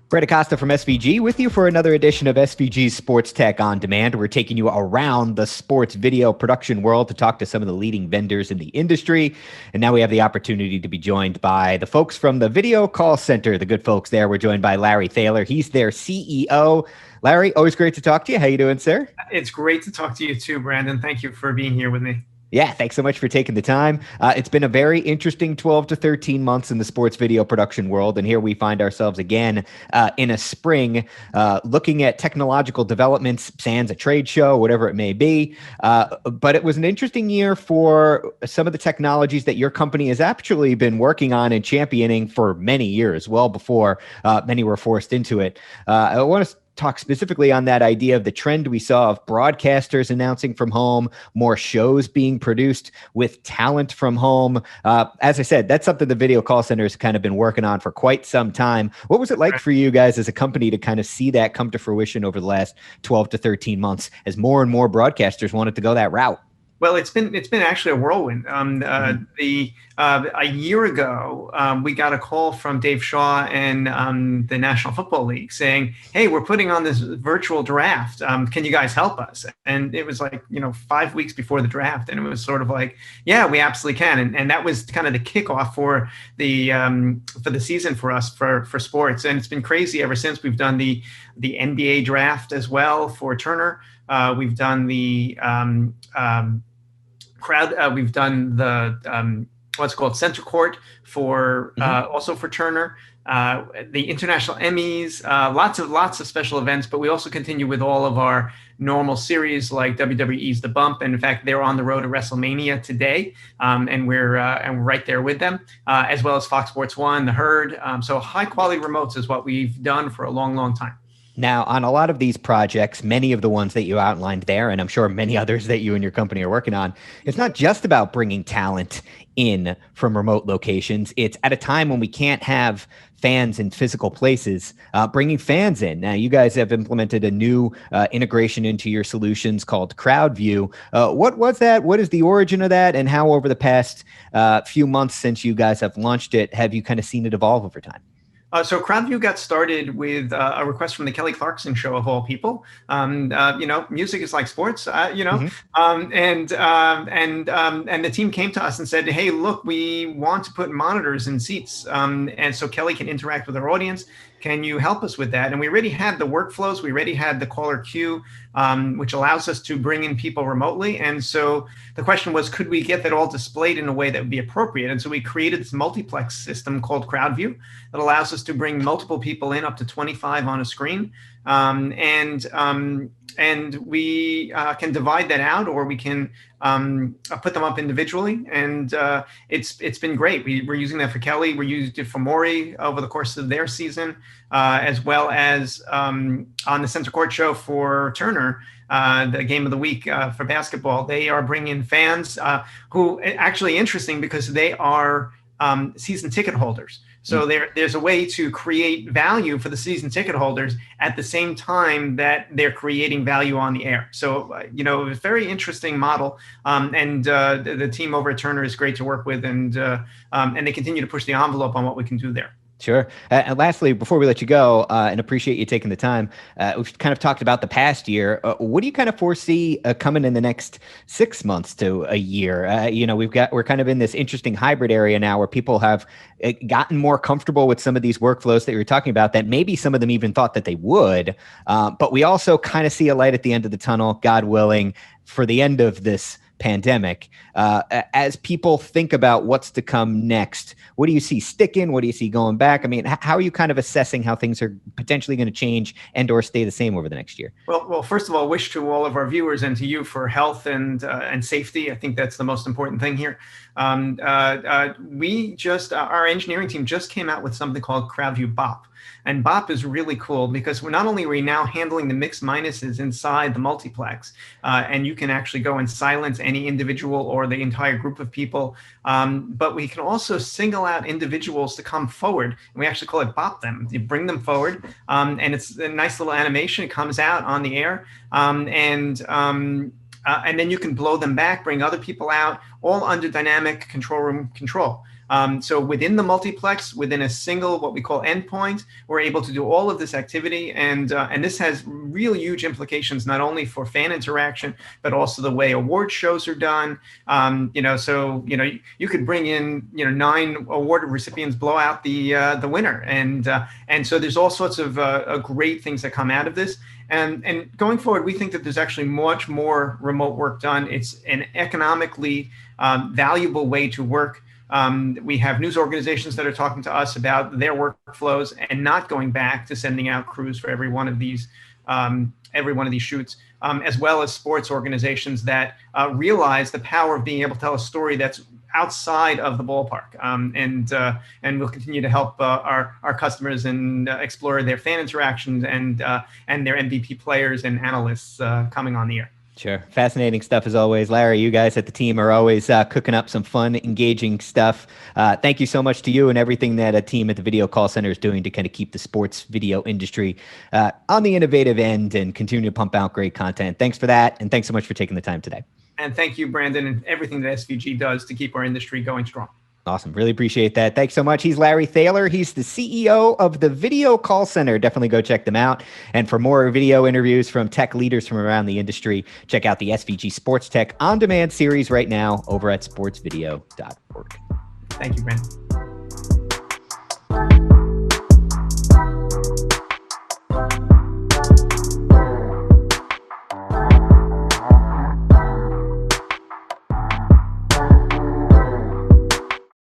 Brett Acosta from SVG with you for another edition of SVG SportsTech On Demand. We're taking you around the sports video production world to talk to some of the leading vendors in the industry. And now we have the opportunity to be joined by the folks from the Video Call Center, the good folks there. We're joined by Larry Thaler. He's their CEO. Larry, always great to talk to you. How you doing, sir? It's great to talk to you too, Brandon. Thank you for being here with me. Yeah, thanks so much for taking the time. It's been a very interesting 12 to 13 months in the sports video production world, and here we find ourselves again in a spring looking at technological developments, sans a trade show, whatever it may be. But it was an interesting year for some of the technologies that your company has actually been working on and championing for many years, well before many were forced into it. I want to talk specifically on that idea of the trend we saw of broadcasters announcing from home, more shows being produced with talent from home. As I said, that's something the Video Call Center has kind of been working on for quite some time. What was it like for you guys as a company to kind of see that come to fruition over the last 12 to 13 months as more and more broadcasters wanted to go that route? Well, it's been actually a whirlwind. A year ago, we got a call from Dave Shaw and the National Football League saying, "Hey, we're putting on this virtual draft. Can you guys help us?" And it was like 5 weeks before the draft, and it was sort of like, "Yeah, we absolutely can." And that was kind of the kickoff for the season for us for sports. And it's been crazy ever since. We've done the NBA draft as well for Turner. We've done the we've done the what's called Center Court for also for Turner. The International Emmys, lots of special events, but we also continue with all of our normal series like WWE's The Bump. And in fact, they're on the road to WrestleMania today, and we're right there with them, as well as Fox Sports 1, The Herd. So high quality remotes is what we've done for a long, long time. Now, on a lot of these projects, many of the ones that you outlined there, and I'm sure many others that you and your company are working on, it's not just about bringing talent in from remote locations. It's at a time when we can't have fans in physical places, bringing fans in. Now, you guys have implemented a new integration into your solutions called CrowdView. What was that? What is the origin of that? And how over the past few months since you guys have launched it, have you kind of seen it evolve over time? So CrowdView got started with a request from the Kelly Clarkson show of all people. Music is like sports, and the team came to us and said, "Hey, look, we want to put monitors in seats, and so Kelly can interact with our audience. Can you help us with that?" And we already had the workflows. We already had the caller queue, which allows us to bring in people remotely. And so the question was, could we get that all displayed in a way that would be appropriate? And so we created this multiplex system called CrowdView that allows us to bring multiple people in, up to 25 on a screen. And we can divide that out, or we can put them up individually. And it's been great. We're using that for Kelly. We used it for Maury over the course of their season, as well as on the Center Court show for Turner, the game of the week for basketball. They are bringing fans who actually interesting because they are season ticket holders. So there's a way to create value for the season ticket holders at the same time that they're creating value on the air. So, it was a very interesting model. And the team over at Turner is great to work with, and they continue to push the envelope on what we can do there. Sure. And lastly, before we let you go, and appreciate you taking the time, we've kind of talked about the past year. What do you kind of foresee coming in the next 6 months to a year? We're kind of in this interesting hybrid area now where people have gotten more comfortable with some of these workflows that you were talking about that maybe some of them even thought that they would. But we also kind of see a light at the end of the tunnel, God willing, for the end of this pandemic. As people think about what's to come next, what do you see sticking? What do you see going back? I mean, how are you kind of assessing how things are potentially going to change and or stay the same over the next year? Well, first of all, wish to all of our viewers and to you for health and safety. I think that's the most important thing here. Our engineering team just came out with something called CrowdView BOP. And BOP is really cool because we're not only are we now handling the mix minuses inside the multiplex, and you can actually go and silence any individual or the entire group of people, but we can also single out individuals to come forward. And we actually call it BOP them. You bring them forward, and it's a nice little animation. It comes out on the air, and then you can blow them back, bring other people out, all under dynamic control room control. So within the multiplex, within a single what we call endpoint, we're able to do all of this activity, and this has real huge implications not only for fan interaction but also the way award shows are done. So you could bring in 9 award recipients, blow out the winner, and so there's all sorts of great things that come out of this. And going forward, we think that there's actually much more remote work done. It's an economically valuable way to work. We have news organizations that are talking to us about their workflows and not going back to sending out crews for every one of these shoots, as well as sports organizations that realize the power of being able to tell a story that's outside of the ballpark, and we'll continue to help our customers and explore their fan interactions and their MVP players and analysts coming on the air. Sure. Fascinating stuff as always. Larry, you guys at the team are always cooking up some fun, engaging stuff. Thank you so much to you and everything that a team at the Video Call Center is doing to kind of keep the sports video industry on the innovative end and continue to pump out great content. Thanks for that. And thanks so much for taking the time today. And thank you, Brandon, and everything that SVG does to keep our industry going strong. Awesome. Really appreciate that. Thanks so much. He's Larry Thaler. He's the CEO of the Video Call Center. Definitely go check them out. And for more video interviews from tech leaders from around the industry, check out the SVG SportsTech On Demand series right now over at sportsvideo.org. Thank you, Brandon.